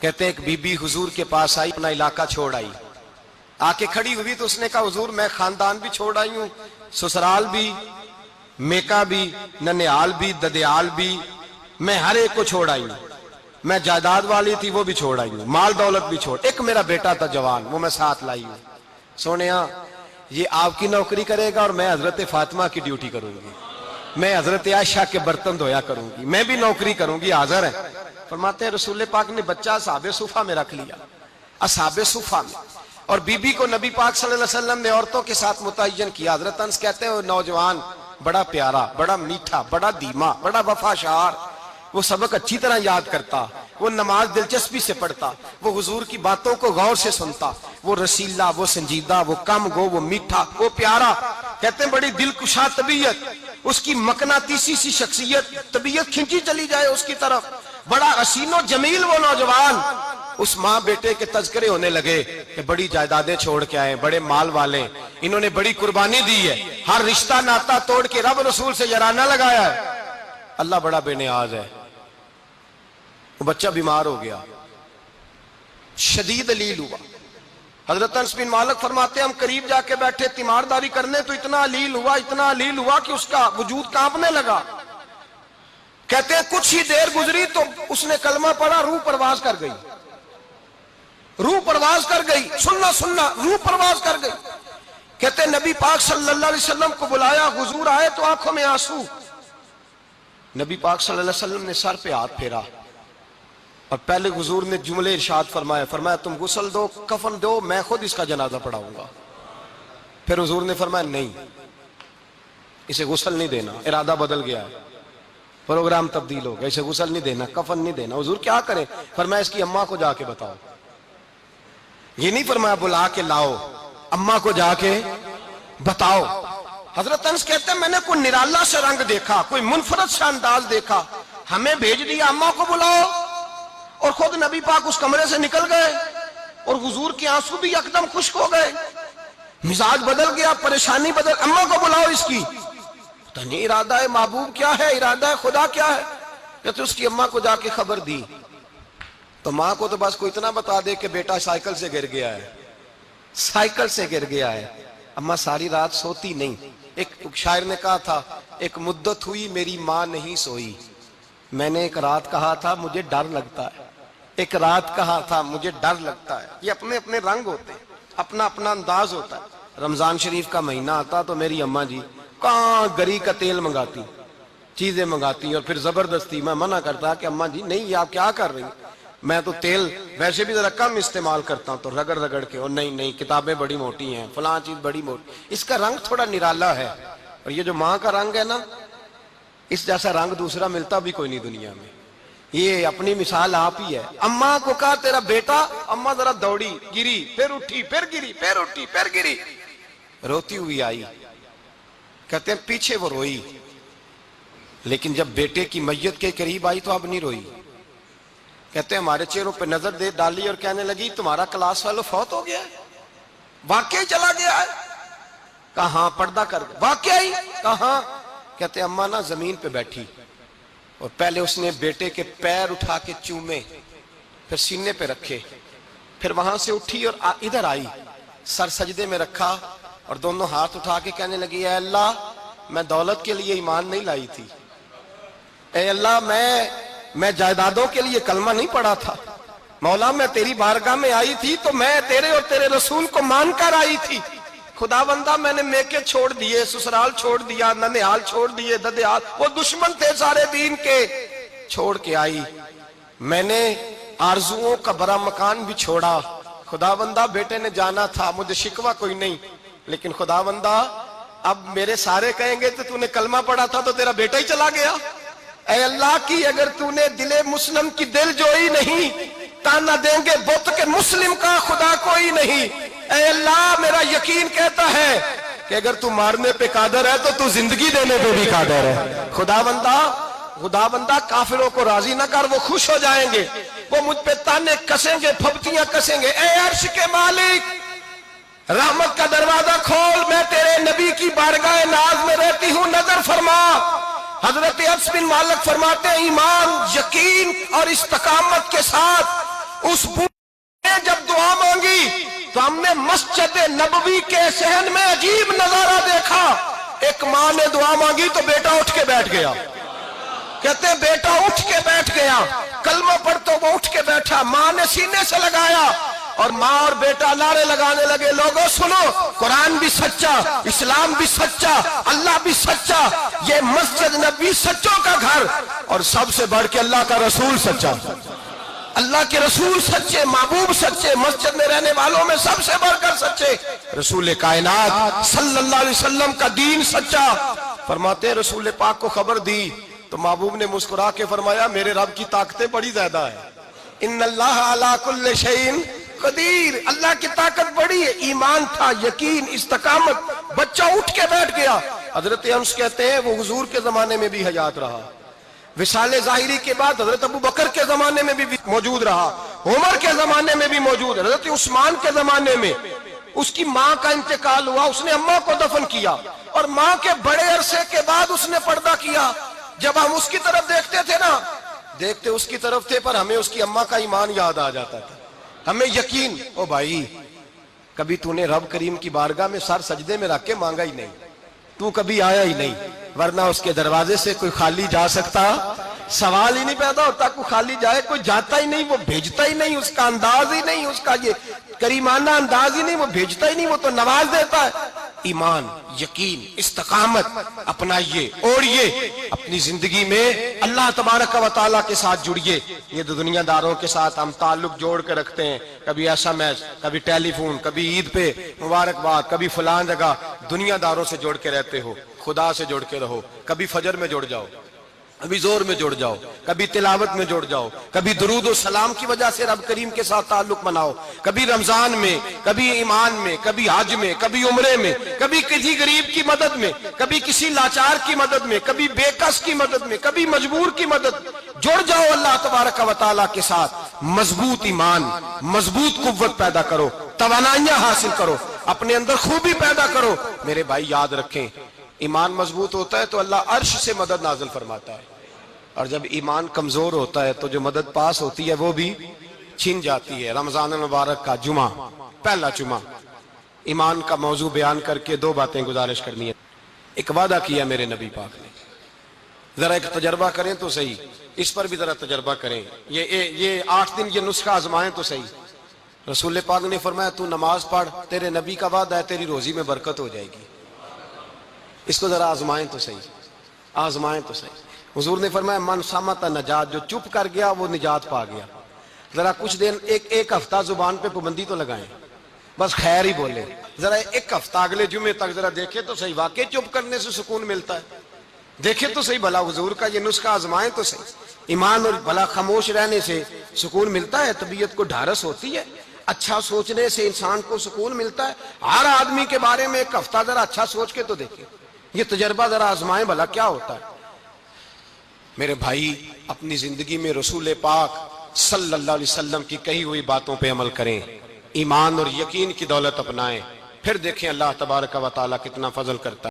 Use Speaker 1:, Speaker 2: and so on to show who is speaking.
Speaker 1: کہتے ہیں ایک بی بی حضور کے پاس آئی، اپنا علاقہ چھوڑ آئی، آ کے کھڑی ہوئی تو اس نے کہا حضور میں خاندان بھی چھوڑ آئی ہوں، سسرال بھی، میکا بھی، ننیال بھی، ددیال بھی، میں ہر ایک کو چھوڑ آئی ہوں، میں جائیداد والی تھی وہ بھی چھوڑ آئی ہوں، مال دولت بھی چھوڑ، ایک میرا بیٹا تھا جوان وہ میں ساتھ لائی ہوں۔ سونیا یہ آپ کی نوکری کرے گا اور میں حضرت فاطمہ کی ڈیوٹی کروں گی، میں حضرت عائشہ کے برتن دھویا کروں گی، میں بھی نوکری کروں گی، حاضر ہے۔ فرماتے ہیں رسول پاک نے بچہ اصحاب صفہ میں رکھ لیا، اصحاب صفہ میں، اور بی بی کو نبی پاک صلی اللہ علیہ وسلم نے عورتوں کے ساتھ متعین کیا۔ حضرت انس کہتے ہیں وہ نوجوان بڑا پیارا، بڑا میٹھا، بڑا دھیما، بڑا وفاشار، وہ سبق اچھی طرح یاد کرتا، وہ نماز دلچسپی سے پڑھتا، وہ حضور کی باتوں کو غور سے سنتا، وہ رسیلا، وہ سنجیدہ، وہ کم گو، وہ میٹھا، وہ پیارا۔ کہتے ہیں بڑی دلکشا طبیعت، اس کی مقناطیسی سی شخصیت، طبیعت کھنچی چلی جائے اس کی طرف، بڑا حسین و جمیل وہ نوجوان۔ اس ماں بیٹے کے تذکرے ہونے لگے کہ بڑی جائیدادیں چھوڑ کے آئے، بڑے مال والے، انہوں نے بڑی قربانی دی ہے، ہر رشتہ ناتا توڑ کے رب رسول سے یارانہ لگایا ہے، اللہ بڑا بے نیاز ہے۔ وہ بچہ بیمار ہو گیا، شدید علیل ہوا۔ حضرت انس بن مالک فرماتے ہیں ہم قریب جا کے بیٹھے تیمارداری کرنے تو اتنا علیل ہوا کہ اس کا وجود کانپنے لگا۔ کہتے ہیں کچھ ہی دیر گزری تو اس نے کلمہ پڑھا، روح پرواز کر گئی، روح پرواز کر گئی، سننا روح پرواز کر گئی۔ کہتے ہیں نبی پاک صلی اللہ علیہ وسلم کو بلایا، حضور آئے تو آنکھوں میں آنسو۔ نبی پاک صلی اللہ علیہ وسلم نے سر پہ ہاتھ پھیرا اور پہلے حضور نے جملے ارشاد فرمایا تم غسل دو، کفن دو، میں خود اس کا جنازہ پڑھاؤں گا۔ پھر حضور نے فرمایا نہیں، اسے غسل نہیں دینا، ارادہ بدل گیا ہے، پروگرام تبدیل ہو گیا، اسے غسل نہیں دینا، کفن نہیں دینا۔ حضور کیا کریں؟ فرمایا اس کی اماں کو جا کے بتاؤ۔ یہ نہیں فرمایا بلا کے لاؤ، اماں کو جا کے بتاؤ۔ حضرت انس کہتے ہیں میں نے کوئی نرالا سے رنگ دیکھا، کوئی منفرد سے انداز دیکھا، ہمیں بھیج دیا اماں کو بلاؤ، اور خود نبی پاک اس کمرے سے نکل گئے، اور حضور کے آنسو بھی یکدم خشک ہو گئے، مزاج بدل گیا، پریشانی بدل، اماں کو بلاؤ اس کی۔ پتہ نہیں ارادہ ہے محبوب کیا ہے، ارادہ ہے خدا کیا ہے۔ کہتے اس کی اماں کو جا کے خبر دی تو ماں کو تو بس کوئی اتنا بتا دے کہ بیٹا سائیکل سے گر گیا ہے، سائیکل سے گر گیا ہے۔ اماں ساری رات سوتی نہیں۔ ایک شاعر نے کہا تھا ایک مدت ہوئی میری ماں نہیں سوئی، میں نے ایک رات کہا تھا مجھے ڈر لگتا ہے، ایک رات کہا تھا مجھے ڈر لگتا ہے۔ یہ اپنے اپنے رنگ ہوتے ہیں، اپنا اپنا انداز ہوتا ہے۔ رمضان شریف کا مہینہ آتا تو میری اماں جی کہاں گری کا تیل منگاتی، چیزیں منگاتی، اور پھر زبردستی میں منع کرتا کہ اماں جی نہیں، یہ آپ کیا کر رہی ہیں، میں تو تیل ویسے بھی ذرا کم استعمال کرتا ہوں، تو رگڑ رگڑ کے، اور نہیں کتابیں بڑی موٹی ہیں، فلاں چیز بڑی موٹی، اس کا رنگ تھوڑا نرالا ہے۔ اور یہ جو ماں کا رنگ ہے نا، اس جیسا رنگ دوسرا ملتا بھی کوئی نہیں دنیا میں۔ یہ اپنی مثال آپ ہی ہے۔ اماں کو کہا تیرا بیٹا، اماں ذرا دوڑی، گری، پھر اٹھی، پھر گری، پھر اٹھی، پھر گری، روتی ہوئی آئی۔ کہتے ہیں پیچھے وہ روئی، لیکن جب بیٹے کی میت کے قریب آئی تو اب نہیں روئی۔ کہتے ہیں ہمارے چہروں پہ نظر دے ڈالی اور کہنے لگی تمہارا کلاس فیلو فوت ہو گیا ہے، واقعی چلا گیا ہے؟ کہاں پردہ کر واقعی؟ کہاں؟ کہتے ہیں اماں نا زمین پہ بیٹھی، اور پہلے اس نے بیٹے کے پیر اٹھا کے چومے، پھر سینے پہ رکھے، پھر وہاں سے اٹھی اور ادھر آئی، سر سجدے میں رکھا اور دونوں ہاتھ اٹھا کے کہنے لگی اے اللہ میں دولت کے لیے ایمان نہیں لائی تھی، اے اللہ میں جائیدادوں کے لیے کلمہ نہیں پڑھا تھا، مولا میں تیری بارگاہ میں آئی تھی تو میں تیرے اور تیرے رسول کو مان کر آئی تھی، خدا بندہ میں نے میکے چھوڑ دیے، سسرال چھوڑ دیا، ننیال چھوڑ دیے، ددیال، وہ دشمن تھے سارے دین کے، چھوڑ کے آئی، میں نے آرزوؤں کا بڑا مکان بھی چھوڑا، خدا بندہ بیٹے نے جانا تھا، مجھے شکوہ کوئی نہیں، لیکن خدا بندہ اب میرے سارے کہیں گے تو نے کلمہ پڑھا تھا تو تیرا بیٹا ہی چلا گیا، اے اللہ کی اگر نے دل مسلم کی دل جوئی نہیں، تانا دیں گے بت کے مسلم کا خدا کوئی نہیں، اے اللہ میرا یقین کہتا ہے کہ اگر تو مارنے پہ قادر ہے تو زندگی دینے پہ بھی قادر ہے، خدا بندہ کافروں کو راضی نہ کر، وہ خوش ہو جائیں گے، وہ مجھ پہ تانے کسیں گے، پھپتیاں کسیں گے، اے عرش کے مالک رحمت کا دروازہ کھول، میں تیرے نبی کی بارگاہ ناز میں رہتی ہوں، نظر فرما۔ حضرت انس بن مالک فرماتے ہیں ایمان، یقین اور استقامت کے ساتھ اس بوڑھے نے جب دعا مانگی تو ہم نے مسجد نبوی کے صحن میں عجیب نظارہ دیکھا. ایک ماں نے دعا مانگی تو بیٹا اٹھ کے بیٹھ گیا. کہتے ہیں بیٹا اٹھ کے بیٹھ گیا. کلمہ پڑھ تو وہ اٹھ کے بیٹھا. ماں نے سینے سے لگایا اور ماں اور بیٹا نعرے لگانے لگے, لوگوں سنو, قرآن بھی سچا, اسلام بھی سچا, اللہ بھی سچا, یہ مسجد نبوی سچوں کا گھر, اور سب سے بڑھ کے اللہ کا رسول سچا. اللہ کے رسول سچے, محبوب سچے, مسجد میں رہنے والوں میں سب سے بڑھ کر سچے, رسول کائنات صلی اللہ علیہ وسلم کا دین سچا. فرماتے ہیں رسول پاک کو خبر دی تو محبوب نے مسکرا کے فرمایا میرے رب کی طاقتیں بڑی زیادہ ہیں. ان اللہ علی کل شیء قدیر, اللہ کی طاقت بڑی ہے. ایمان تھا, یقین, استقامت. بچہ اٹھ کے بیٹھ گیا. حضرت انس کہتے ہیں وہ حضور کے زمانے میں بھی حیات رہا, وصال ظاہری کے بعد حضرت ابو بکر کے زمانے میں بھی موجود رہا, عمر کے زمانے میں بھی موجود, حضرت عثمان کے زمانے میں. اس کی ماں کا انتقال ہوا, اس نے اماں کو دفن کیا, اور ماں کے بڑے عرصے کے بعد اس نے پردہ کیا. جب ہم اس کی طرف دیکھتے تھے نا, دیکھتے اس کی طرف تھے, پر ہمیں اس کی اماں کا ایمان یاد آ جاتا تھا, ہمیں یقین. او بھائی, کبھی تو نے رب کریم کی بارگاہ میں سر سجدے میں رکھ کے مانگا ہی نہیں, تو کبھی آیا ہی نہیں, ورنہ اس کے دروازے سے کوئی خالی جا سکتا, سوال ہی نہیں پیدا ہوتا. کوئی خالی جائے, کوئی جاتا ہی نہیں, وہ بھیجتا ہی نہیں, اس کا انداز ہی نہیں, اس کا یہ کریمانہ انداز ہی نہیں, وہ بھیجتا ہی نہیں, وہ تو نواز دیتا ہے. ایمان, یقین, استقامت اپنائیے, اوڑھیے اپنی زندگی میں, اللہ تبارک و تعالیٰ کے ساتھ جڑیے. یہ دنیا داروں کے ساتھ ہم تعلق جوڑ کے رکھتے ہیں, کبھی SMS, کبھی ٹیلی فون, کبھی عید پہ مبارکباد, کبھی فلان جگہ. دنیا داروں سے جوڑ کے رہتے ہو, خدا سے جوڑ کے رہو. کبھی فجر میں جڑ جاؤ, کبھی زور میں جڑ جاؤ, کبھی تلاوت میں جڑ جاؤ, کبھی درود و سلام کی وجہ سے رب کریم کے ساتھ تعلق بناؤ, کبھی رمضان میں, کبھی ایمان میں, کبھی حج میں, کبھی عمرے میں, کبھی کسی غریب کی مدد میں, کبھی کسی لاچار کی مدد میں, کبھی بے کس کی مدد میں, کبھی مجبور کی مدد. جڑ جاؤ اللہ تبارک و تعالیٰ کے ساتھ. مضبوط ایمان, مضبوط قوت پیدا کرو, توانائیاں حاصل کرو, اپنے اندر خوبی پیدا کرو. میرے بھائی یاد رکھیں, ایمان مضبوط ہوتا ہے تو اللہ عرش سے مدد نازل فرماتا ہے, اور جب ایمان کمزور ہوتا ہے تو جو مدد پاس ہوتی ہے وہ بھی چھن جاتی ہے. رمضان المبارک کا جمعہ, پہلا جمعہ, ایمان کا موضوع بیان کر کے دو باتیں گزارش کرنی ہے. ایک وعدہ کیا میرے نبی پاک نے, ذرا ایک تجربہ کریں تو صحیح, اس پر بھی ذرا تجربہ کریں. یہ 8 دن یہ نسخہ آزمائیں تو صحیح. رسول پاک نے فرمایا تو نماز پڑھ, تیرے نبی کا وعدہ ہے تیری روزی میں برکت ہو جائے گی. اس کو ذرا آزمائیں تو صحیح, آزمائیں تو صحیح. حضور نے فرمایا من صامت نجات, جو چپ کر گیا وہ نجات پا گیا. ذرا کچھ دن, ایک ہفتہ زبان پہ پابندی تو لگائیں, بس خیر ہی بولے. ذرا ایک ہفتہ اگلے جمعے تک ذرا دیکھیں تو صحیح, واقعی چپ کرنے سے سکون ملتا ہے. دیکھیں تو صحیح بھلا حضور کا یہ نسخہ آزمائیں تو صحیح. ایمان اور بھلا خاموش رہنے سے سکون ملتا ہے, طبیعت کو ڈھارس ہوتی ہے, اچھا سوچنے سے انسان کو سکون ملتا ہے. ہر آدمی کے بارے میں ایک ہفتہ ذرا اچھا سوچ کے تو دیکھیں, یہ تجربہ ذرا آزمائیں بھلا کیا ہوتا ہے. میرے بھائی, اپنی زندگی میں رسول پاک صلی اللہ علیہ وسلم کی کہی ہوئی باتوں پہ عمل کریں, ایمان اور یقین کی دولت اپنائیں, پھر دیکھیں اللہ تبارک و تعالیٰ کتنا فضل کرتا ہے.